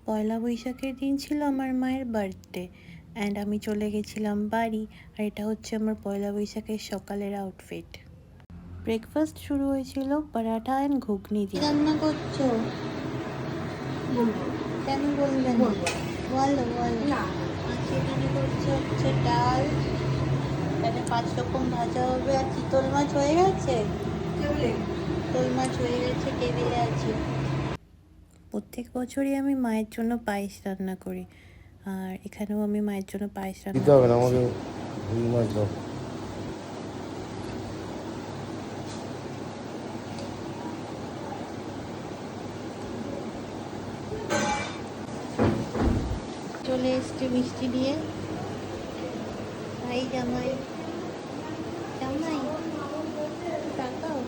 পয়লা বৈশাখের দিন ছিল আমার মায়ের বার্থডে অ্যান্ড আমি চলে গেছিলাম বাড়ি। আর এটা হচ্ছে আমার পয়লা বৈশাখের সকালের আউটফিট। ব্রেকফাস্ট শুরু হয়েছিল পরাঠা অ্যান্ড ঘুগনি দিয়ে। রান্না করছো? কেন বলবেন? বলো বলো। আজকে এখানে করছে হচ্ছে ডাল, এখানে 5 রকম ভাজা হবে। আর চিতল মাছ হয়ে গেছে, চিতল মাছ হয়ে গেছে, টেবিলে আছে। প্রত্যেক বছরই আমি মায়ের জন্য পায়েস রান্না করি, আর এখানেও আমি মায়ের জন্য পায়েস রান্না করছি। চলে এসছে মিষ্টি দিয়ে। ভাই জামাই, জামাই তাকাও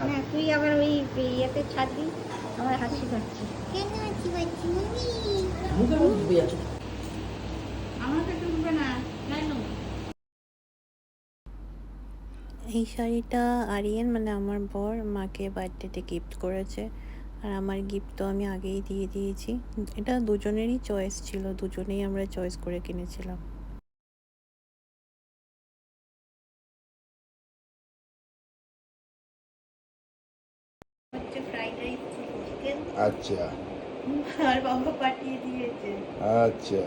না, তুই আবার ওই ইয়েতে ছাড়বি, আমার হাসি পাচ্ছে। কেন হাসি পাচ্ছি মামি? আমাকে ডুববে না কেন? এই শাড়িটা আরিয়ান মানে আমার বর মাকে বার্থডেতে গিফট করেছে, আর আমার গিফট তো আমি আগেই দিয়ে দিয়েছি। এটা দুজনেরই চয়েস ছিল, দুজনেই আমরা চয়েস করে কিনেছিলাম। হচ্ছে ফ্রাইড রাইস, চিকেন। আচ্ছা আর বাবা পাঠিয়ে দিয়েছে। আচ্ছা,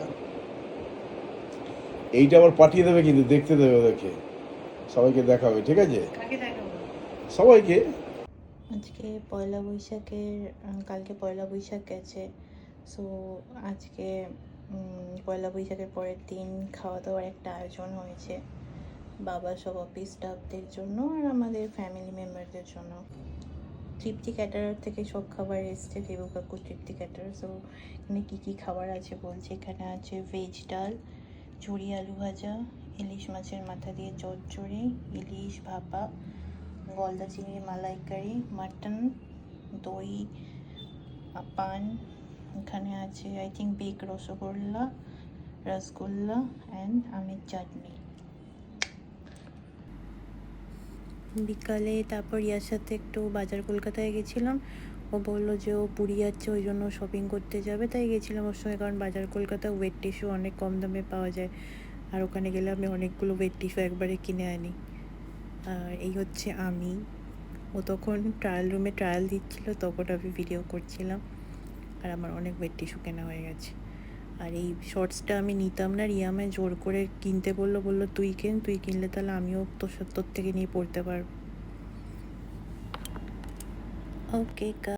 এইটা আবার পাঠিয়ে দেবে, কিন্তু দেখতে দেবে ওদেরকে, সবাইকে দেখাবে, ঠিক আছে? কাকে দেখাবো? সবাইকে। আজকে পয়লা বৈশাখের, কালকে পয়লা বৈশাখ গেছে, সো আজকে পয়লা বৈশাখের পরের দিন খাওয়া দাওয়ার একটা আয়োজন হয়েছে বাবা সব অফিস স্টাফদের জন্য আর আমাদের ফ্যামিলি মেম্বারদের জন্য। তৃপ্তি ক্যাটারার থেকে সব খাবার এসছে, দেবু কাকু তৃপ্তি ক্যাটারার। সো এখানে কী কী খাবার আছে বলছে। এখানে আছে ভেজ ডাল, ঝুরি আলু ভাজা, ইলিশ মাছের মাথা দিয়ে চচ্চড়ি, ইলিশ ভাপা, গলদা চিংড়ি মালাইকারি, মাটন, দই, পান। এখানে আছে I think bake rasgulla, rasgulla and আমের চাটনি। বিকালে তারপর ইয়ার সাথে একটু বাজার কলকাতায় গেছিলাম। ও বললো যে ও পুরী যাচ্ছে, ওই জন্য শপিং করতে যাবে, তাই গেছিলাম ওর সঙ্গে। কারণ বাজার কলকাতা ওয়েট টিস্যু অনেক কম দামে পাওয়া যায়, আর ওখানে গেলে আমি অনেকগুলো ওয়েট টিস্যু একবারে কিনে আনি। আর এই হচ্ছে আমি। ও তখন ট্রায়াল রুমে ট্রায়াল দিচ্ছিলো, তখন আমি ভিডিও করছিলাম। আর আমার অনেক ওয়েট টিস্যু কেনা হয়ে গেছে। আর এই শর্টসটা আমি নিতাম না, রিয়া আমায় জোর করে কিনতে বললো তুই কেন, তুই কিনলে তাহলে আমিও তোর থেকে নিয়ে পড়তে পারবো। ওকে।